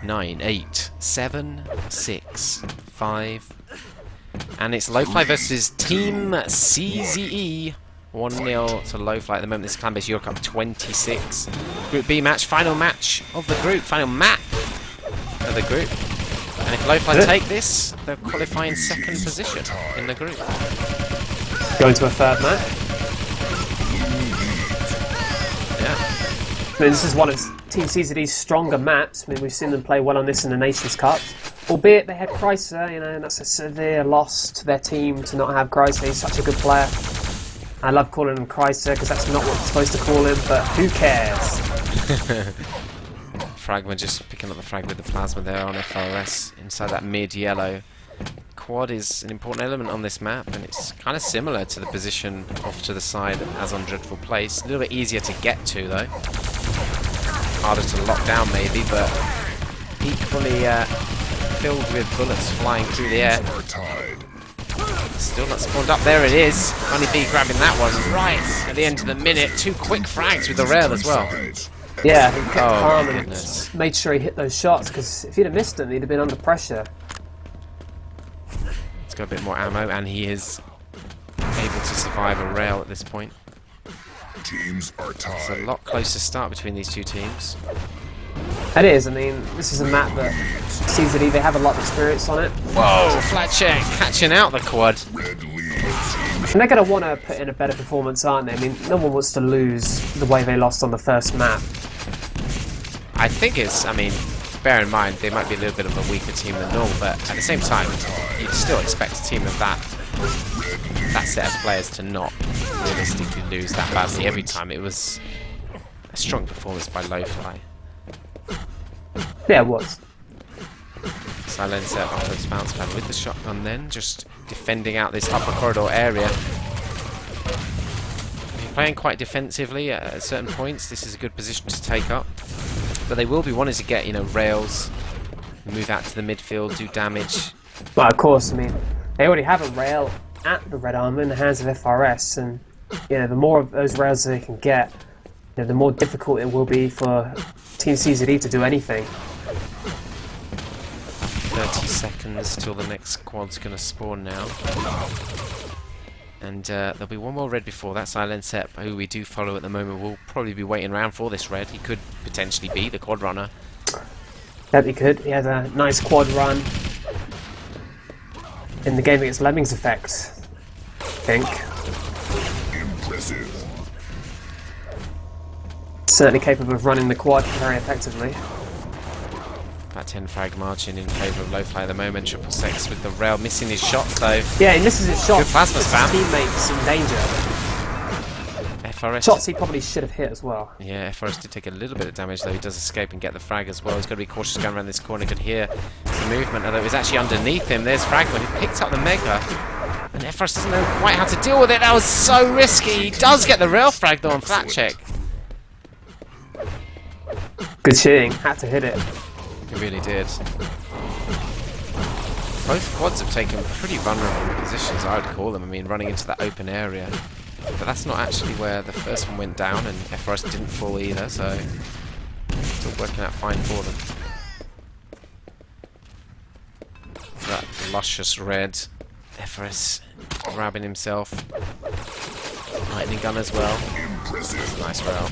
9, 8, 7, 6, 5. And it's l0wfly versus Team CZE. 1-0 to l0wfly at the moment. This is ClanBase EuroCup 26. Group B match, final match of the group, final map of the group. And if l0wfly take this, they'll qualify in second position in the group. Going to a third match. Yeah. I mean, this is one of Team CZD's stronger maps. I mean, we've seen them play well on this in the Nations Cup. Albeit they had Chrysler, you know, and that's a severe loss to their team to not have Chrysler. He's such a good player. I love calling him Chrysler because that's not what you're supposed to call him, but who cares? Fragma just picking up the frag with the plasma there on FRS inside that mid-yellow. Quad is an important element on this map, and it's kind of similar to the position off to the side as on Dreadful Place. A little bit easier to get to, though. Harder to lock down, maybe, but equally filled with bullets flying through the air. Still not spawned up. There it is. Funny B grabbing that one right at the end of the minute. 2 quick frags with the rail as well. Yeah, he kept calm and made sure he hit those shots, because if he'd have missed them, he'd have been under pressure. He's got a bit more ammo, and he is able to survive a rail at this point. Teams are tied. It's a lot closer start between these two teams. It is. I mean, this is a map that CZD, they have a lot of experience on it. Whoa, flat check, catching out the quad. And they're going to want to put in a better performance, aren't they? I mean, no one wants to lose the way they lost on the first map. I think it's, I mean, bear in mind, they might be a little bit of a weaker team than normal, but at the same time, you'd still expect a team of that set of players to not realistically lose that badly every time. It was a strong performance by l0wfly. Yeah, it was. Silencer off its bounce pad with the shotgun then, just defending out this upper corridor area. Playing quite defensively at certain points. This is a good position to take up. But they will be wanting to get, you know, rails, move out to the midfield, do damage. Well, of course, I mean, they already have a rail at the Red Armor in the hands of FRS, and, you know, the more of those rails they can get, you know, the more difficult it will be for Team CZD to do anything. 30 seconds till the next quad's going to spawn now. And there'll be one more red before that. Silencep, who we do follow at the moment, will probably be waiting around for this red. He could potentially be the quad runner. Yep, he could. He had a nice quad run in the game against Lemmings Effect, I think. Impressive. Certainly capable of running the quad very effectively. About 10 frag margin in favour of l0wfly at the moment. 666 with the rail, missing his shots though. Yeah, he misses his shots. Good plasma spam. His teammates in danger. FRS Shots he probably should have hit as well. Yeah, FRS did take a little bit of damage though. He does escape and get the frag as well. He's got to be cautious going around this corner. Could hear the movement, although it was actually underneath him. There's Fragment. He picked up the Mega. And FRS doesn't know quite how to deal with it. That was so risky. He does get the rail frag though on flat check. Good shooting. Had to hit it. He really did. Both quads have taken pretty vulnerable positions, I would call them. I mean, running into that open area. But that's not actually where the first one went down, and FRS didn't fall either, so still working out fine for them. That luscious red. FRS grabbing himself. Lightning gun as well. Nice rail.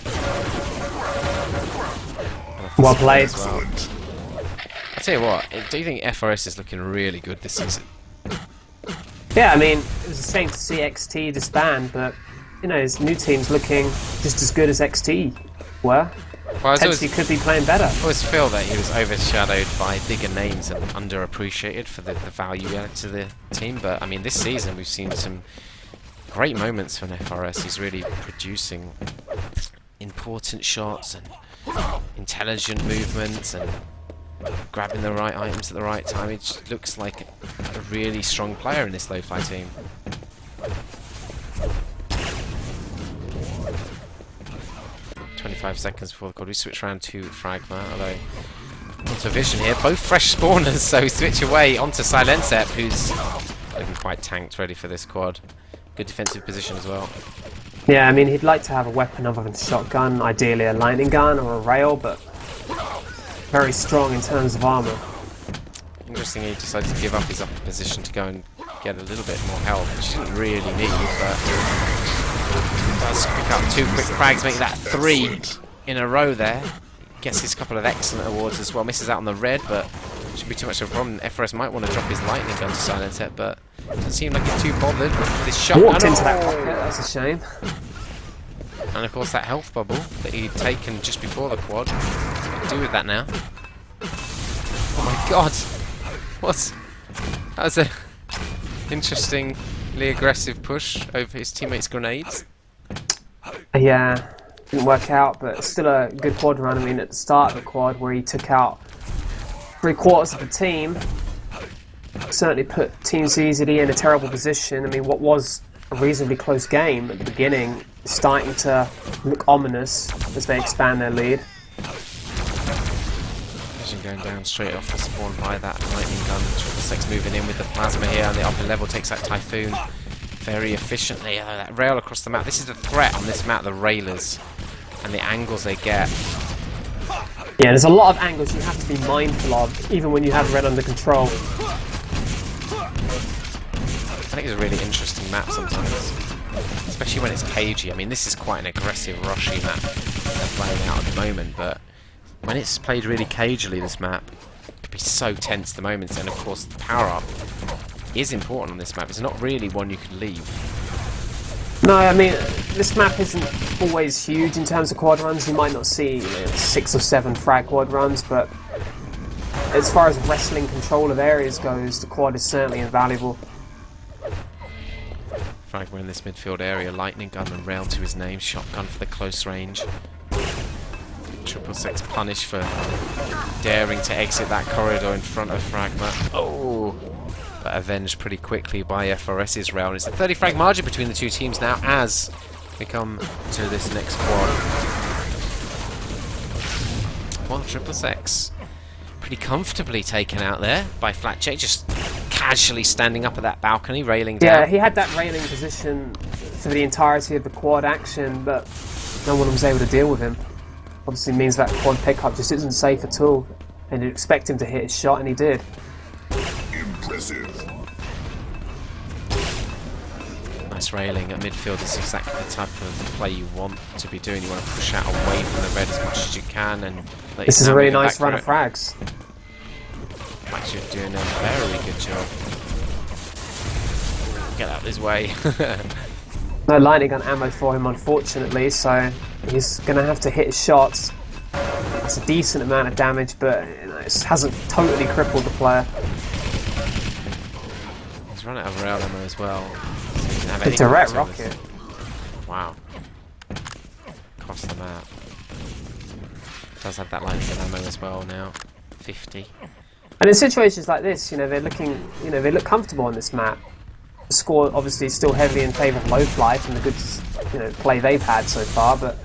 Well played. Well. I'll tell you what, do you think FRS is looking really good this season? Yeah, I mean, it was a shame to see XT disband, but, you know, his new team's looking just as good as XT were. Well, Potentially could be playing better. I always feel that he was overshadowed by bigger names and underappreciated for the value he added to the team, but, I mean, this season we've seen some great moments from FRS. He's really producing important shots and intelligent movements and grabbing the right items at the right time. It just looks like a really strong player in this l0wfly team. .25 seconds before the call. We switch around to Fragma, although onto Vision here. Both fresh spawners, so we switch away onto Silencep, who's looking quite tanked, ready for this quad. Good defensive position as well. Yeah, I mean, he'd like to have a weapon other than shotgun, ideally a lightning gun or a rail, but very strong in terms of armor. Interestingly, he decided to give up his upper position to go and get a little bit more help, which he didn't really need, but does pick up 2 quick frags, make that 3 in a row there. Gets his couple of excellent awards as well. Misses out on the red, but shouldn't be too much of a problem. FRS might want to drop his lightning gun to silence it, but doesn't seem like he's too bothered with his shotgun. Walked into that pocket, that's a shame. And of course that health bubble that he'd taken just before the quad. What do you do with that now? Oh my god! What? That was a interestingly aggressive push over his teammates' grenades. Yeah, didn't work out, but still a good quad run. I mean, at the start of the quad where he took out 3/4 of the team, certainly put Team CZD in a terrible position. I mean, what was a reasonably close game at the beginning is starting to look ominous as they expand their lead. Vision going down straight off the spawn by that lightning gun. 6 moving in with the plasma here on the upper level, takes that Typhoon very efficiently. That rail across the map. This is the threat on this map, the railers, and the angles they get. Yeah, there's a lot of angles you have to be mindful of, even when you have red under control. I think it's a really interesting map sometimes, especially when it's cagey. I mean, this is quite an aggressive, rushy map they're playing out at the moment, but when it's played really cagily, this map could be so tense at the moments, and of course the power-up is important on this map. It's not really one you can leave. No, I mean, this map isn't always huge in terms of quad runs. You might not see 6 or 7 frag quad runs, but as far as wrestling control of areas goes, the quad is certainly invaluable. Fragma in this midfield area, lightning gun and rail to his name, shotgun for the close range. 666 punished for daring to exit that corridor in front of Fragma. Oh! But avenged pretty quickly by FRS's rail. And it's a 30 frag margin between the two teams now as we come to this next quad. Well, 666 pretty comfortably taken out there by Flatcheck, just casually standing up at that balcony, railing down. Yeah, he had that railing position for the entirety of the quad action, but no one was able to deal with him. Obviously means that quad pickup just isn't safe at all, and you'd expect him to hit his shot, and he did. Impressive. Nice railing at midfield is exactly the type of play you want to be doing. You want to push out away from the red as much as you can, and this is a really nice run of frags. Actually doing a very good job. Get out of his way. No lightning gun ammo for him, unfortunately, so he's going to have to hit his shots. It's a decent amount of damage, but it hasn't totally crippled the player. He's run out of rail ammo as well. So he can have A direct whatsoever. rocket. Wow. Across the map. Does have that lightning gun ammo as well now. 50. And in situations like this, they're looking, they look comfortable on this map. The score obviously is still heavily in favour of l0wfly from the good, play they've had so far. But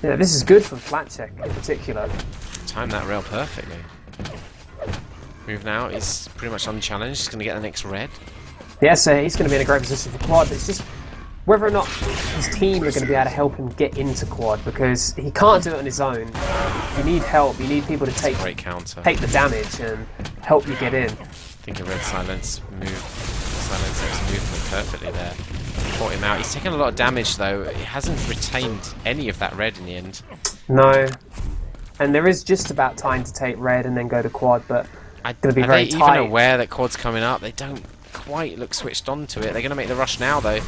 this is good from Flatcheck in particular. Timed that rail perfectly. Move now is pretty much unchallenged. He's going to get the next red. Yeah, so he's going to be in a great position for quad. But it's just whether or not his team are going to be able to help him get into quad, because he can't do it on his own. You need help. You need people to take Great counter. the damage and help you get in. I think a red silence movement perfectly there. Caught him out. He's taken a lot of damage though. He hasn't retained any of that red in the end. No. And there is just about time to take red and then go to quad, but it's going to be very tight. Are they even aware that quad's coming up? They don't quite look switched on to it. They're going to make the rush now though.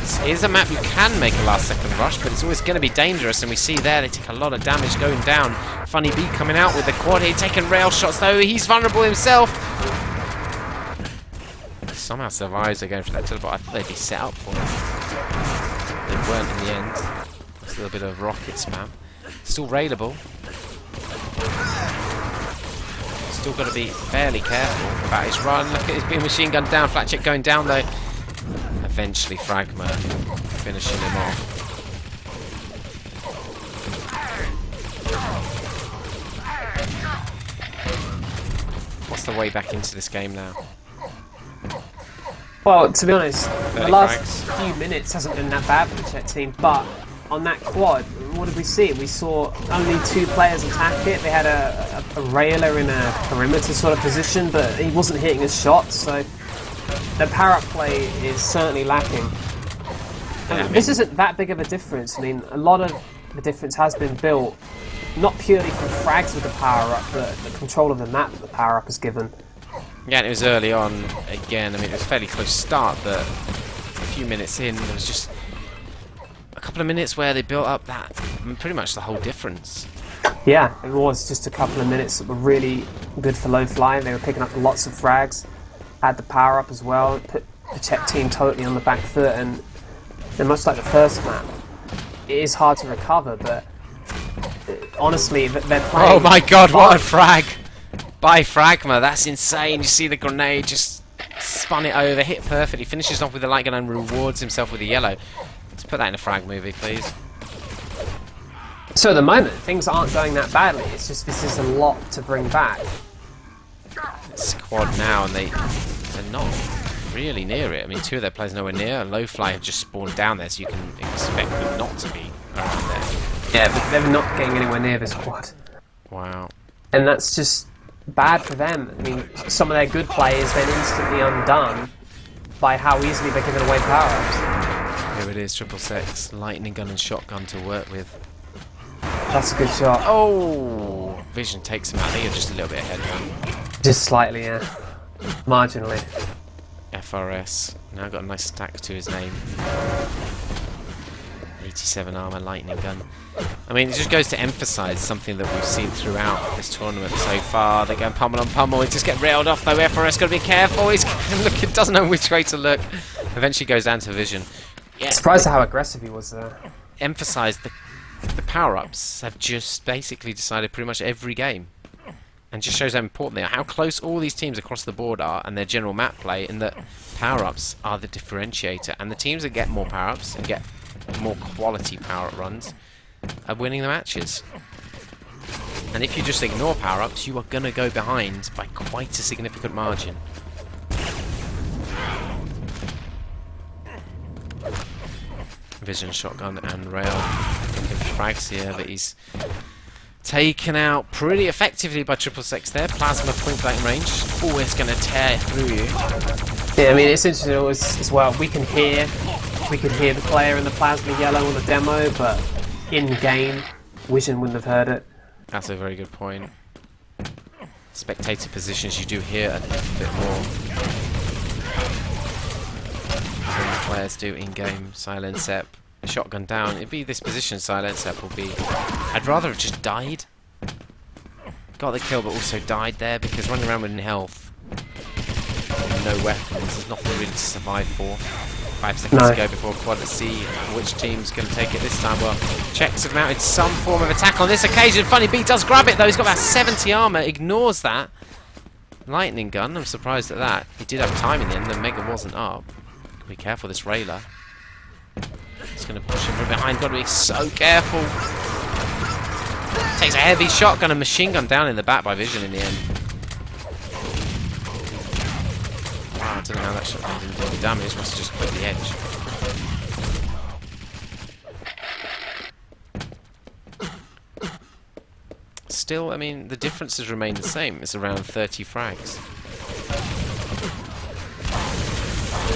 This is a map you can make a last second rush, but it's always going to be dangerous, and we see there they take a lot of damage going down. Funny B coming out with the quad here, taking rail shots though. He's vulnerable himself. Somehow survives. They're going for that teleport. I thought they'd be set up for it. They weren't in the end. Just a little bit of rocket spam. Still railable. Still got to be fairly careful about his run. Look at his being machine gunned down. Flatcheck going down though. Eventually Fragma finishing him off. What's the way back into this game now? Well, to be honest, the last frags. few minutes hasn't been that bad for the Czech team, but on that quad, what did we see? We saw only 2 players attack it. They had a railer in a perimeter sort of position, but he wasn't hitting his shots, so the power-up play is certainly lacking. Yeah, This isn't that big of a difference. I mean, a lot of the difference has been built not purely from frags with the power-up, but the control of the map that the power-up is given. Yeah, and it was early on again. I mean, it was a fairly close start, but a few minutes in, there was just a couple of minutes where they built up that, I mean, pretty much the whole difference. Yeah, it was just a couple of minutes that were really good for l0wfly. They were picking up lots of frags, had the power-up as well, put the Czech team totally on the back foot, and they're much like the first map. It is hard to recover, but honestly, they're playing... Oh my god, what a frag! By Fragma, that's insane. You see the grenade, just spun it over, hit perfectly, finishes off with the light gun and rewards himself with a yellow. Let's put that in a frag movie, please. So at the moment, things aren't going that badly. It's just this is a lot to bring back. Squad now, and they're not really near it. I mean, 2 of their players nowhere near, and l0wfly have just spawned down there, so you can expect them not to be around there. Yeah, but they're not getting anywhere near the squad. Wow. And that's just bad for them. I mean, some of their good players then instantly undone by how easily they're giving away power-ups. Here it is, 666, lightning gun and shotgun to work with. That's a good shot. Oh! Vision takes him out. I think you're just a little bit ahead of him. Just slightly, yeah. Marginally. FRS. Now got a nice stack to his name. 87 armor, lightning gun. I mean, it just goes to emphasise something that we've seen throughout this tournament so far. They're going pummel on pummel. He just get railed off though. FRS got to be careful. He's looking, doesn't know which way to look. Eventually goes down to Vision. Yeah. Surprised at how aggressive he was there. Emphasise the power-ups have just basically decided pretty much every game. And just shows how important they are, how close all these teams across the board are, and their general map play, and that power-ups are the differentiator. And the teams that get more power-ups and get more quality power-up runs are winning the matches. And if you just ignore power-ups, you are going to go behind by quite a significant margin. Vision, shotgun, and rail. Looking for frags here, but he's taken out pretty effectively by 666 there. Plasma point blank range. Always going to tear through you. Yeah, I mean, it's interesting as well. We can hear the player in the plasma yellow on the demo, but in game, Vision wouldn't have heard it. That's a very good point. Spectator positions, you do hear a little bit more than the players do in game. Silent Sep, shotgun down. It'd be this position. Silent Sep will be. I'd rather have just died. Got the kill, but also died there because running around with no health, and no weapons, there's nothing really to survive for. 5 seconds to go before quad. Let's see which team's going to take it this time. Well, Czechs have mounted some form of attack on this occasion. Funny B does grab it though. He's got about 70 armor. Ignores that. Lightning gun. I'm surprised at that. He did have time in the end. The Mega wasn't up. Be careful, this railer. It's going to push him from behind. Got to be so careful. Takes a heavy shotgun and machine gun down in the back by Vision in the end. Wow, I don't know how that shotgun didn't do any damage. Must have just clipped the edge. Still, I mean, the differences remain the same. It's around 30 frags.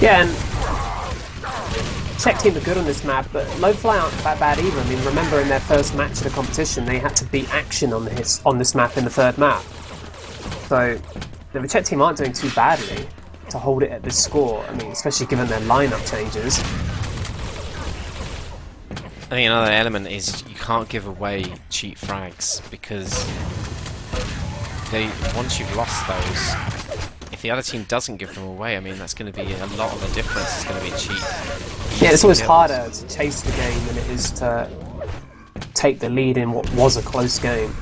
Yeah, and Czech team are good on this map, but l0wfly aren't that bad either. I mean, remember in their first match of the competition, they had to beat Action on this map in the third map. So the Czech team aren't doing too badly to hold it at this score. I mean, especially given their lineup changes. I think another element is you can't give away cheap frags because once you've lost those, if the other team doesn't give them away, I mean that's going to be a lot of the difference. It's going to be cheap. Yeah, it's always harder to chase the game than it is to take the lead in what was a close game.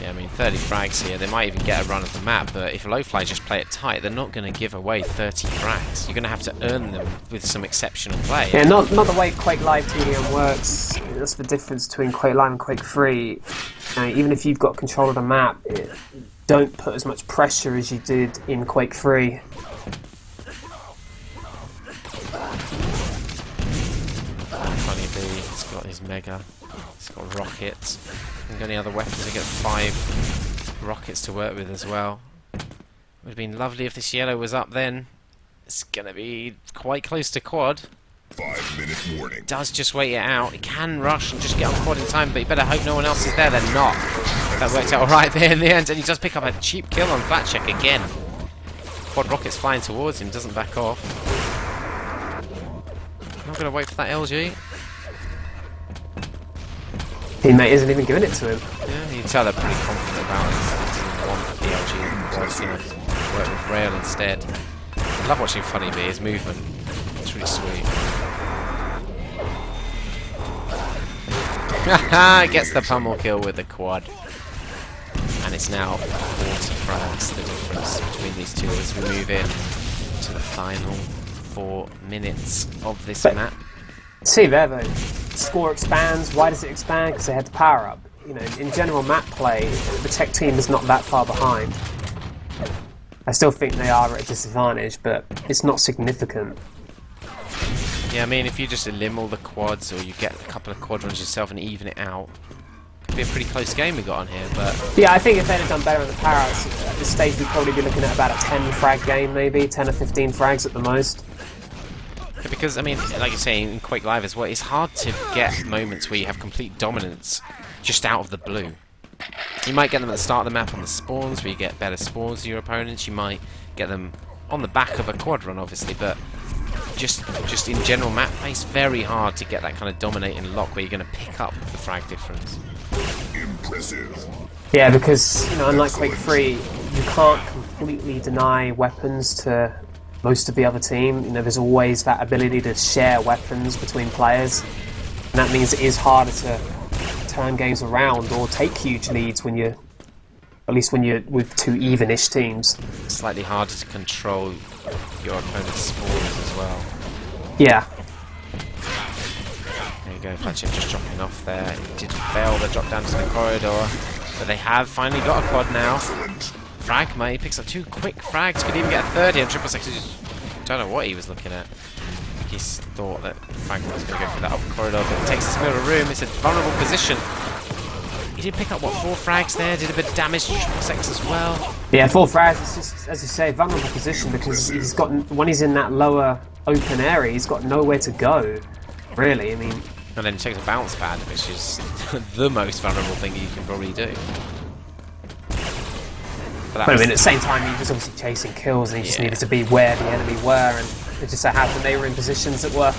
Yeah, I mean 30 frags here. They might even get a run of the map, but if l0wfly just play it tight, they're not going to give away 30 frags. You're going to have to earn them with some exceptional play. Yeah, not the way Quake Live TDM works. That's the difference between Quake Live and Quake 3. Even if you've got control of the map, don't put as much pressure as you did in Quake 3. Funny B, he's got He's mega. He's got rockets. Haven't got any other weapons. He get 5 rockets to work with as well. Would have been lovely if this yellow was up then. It's gonna be quite close to quad. 5-minute warning. Does just wait it out. He can rush and just get on quad in time, but you better hope no one else is there. They're not. That worked out alright there in the end, and he does pick up a cheap kill on flat check again. Quad rockets flying towards him, doesn't back off. Not gonna wait for that LG. Teammate isn't even giving it to him. Yeah, you can tell they're pretty confident about it. They didn't want the LG. Quad's gonna work with rail instead. I love watching Funny Bee. His movement. It's really sweet. Gets the pummel kill with the quad. And it's now 40 frags, the difference between these two as we move in to the final 4 minutes of this map. See there though, score expands. Why does it expand? Because they had the power up. You know, in general map play, the tech team is not that far behind. I still think they are at a disadvantage, but it's not significant. Yeah, I mean, if you just elim all the quads, or you get a couple of quad runs yourself and even it out, could be a pretty close game we got on here. But yeah, I think if they'd have done better on the power ups at this stage, we'd probably be looking at about a 10 frag game, maybe 10 or 15 frags at the most. yeah, because I mean, like you're saying in Quake Live as well, it's hard to get moments where you have complete dominance just out of the blue. You might get them at the start of the map on the spawns, where you get better spawns to your opponents. You might get them on the back of a quad run, obviously, but just in general map play, it's very hard to get that kind of dominating lock where you're going to pick up the frag difference. Impressive. Yeah, because, you know, unlike Quake 3, you can't completely deny weapons to most of the other team. You know, there's always that ability to share weapons between players, and that means it is harder to turn games around or take huge leads when you're, at least when you're with 2 even-ish teams. Slightly harder to control your opponent's spawns as well. Yeah. There you go, Fletcher just dropping off there. It did fail the drop down to the corridor, but they have finally got a quad now. Fragma, he picks up 2 quick frags, could even get a third here, and Triple Six just don't know what he was looking at. He thought that Fragma was going to go for that upper corridor, but it takes this middle room. It's a vulnerable position. He did pick up, what, 4 frags there, did a bit of damage to Triple Six as well. Yeah, 4 frags, it's just, as you say, vulnerable position, because he's got, when he's in that lower open area, he's got nowhere to go, really. I mean, and then he takes a bounce pad, which is the most vulnerable thing you can probably do. But I mean, at the same time, he was obviously chasing kills, and he just needed to be where the enemy were, and it just so happened they were in positions that were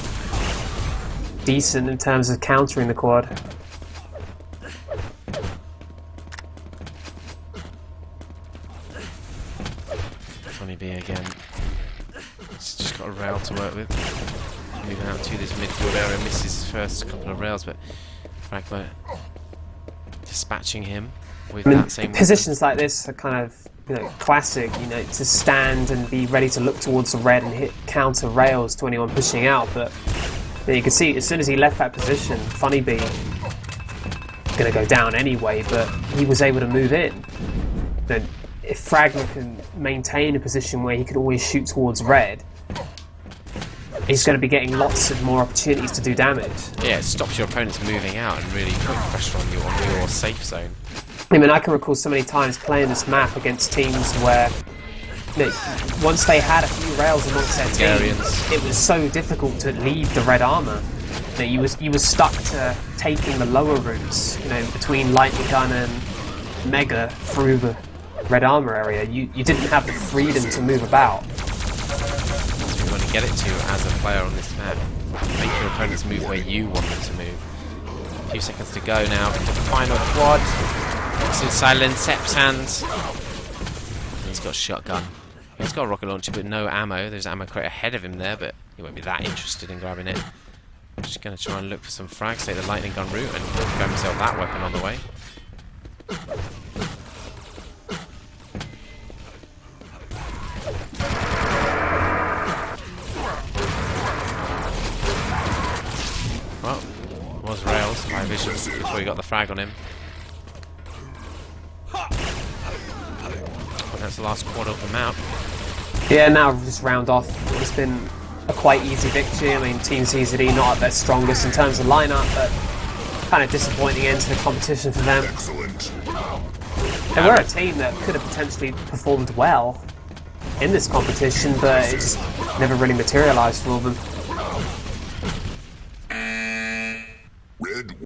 decent in terms of countering the quad. Funny Bee again. He's just got a rail to work with. Moving out to this midfield area, misses his first couple of rails, but Fragma dispatching him with that same positions like this are kind of, you know, classic, you know, to stand and be ready to look towards the red and hit counter rails to anyone pushing out. But you know, you can see as soon as he left that position, Funny Bee going to go down anyway, but he was able to move in. Then if Fragma can maintain a position where he could always shoot towards red, he's going to be getting lots of more opportunities to do damage. Yeah, it stops your opponents moving out and really putting pressure on your safe zone. I mean, I can recall so many times playing this map against teams where, you know, once they had a few rails amongst their team, it was so difficult to leave the red armor. You know, you was stuck to taking the lower routes, you know, between lightning gun and mega through the red armor area. You didn't have the freedom to move about. That's what you want to get it to as a player on this map. Make your opponents move where you want them to move. A few seconds to go now into the final quad. It's inside Lensep's hands. He's got a shotgun. He's got a rocket launcher but no ammo. There's an ammo crate ahead of him there, but he won't be that interested in grabbing it. Just going to try and look for some frags, take the lightning gun route and grab himself that weapon on the way. Well, it was rails, my vision, before he got the frag on him. And that's the last quad of the map. Yeah, now we'll just round off. It's been a quite easy victory. I mean, Team CZD not at their strongest in terms of lineup, but Kind of disappointing end to the competition for them. Excellent. They were a team that could have potentially performed well in this competition, but it just never really materialised for them.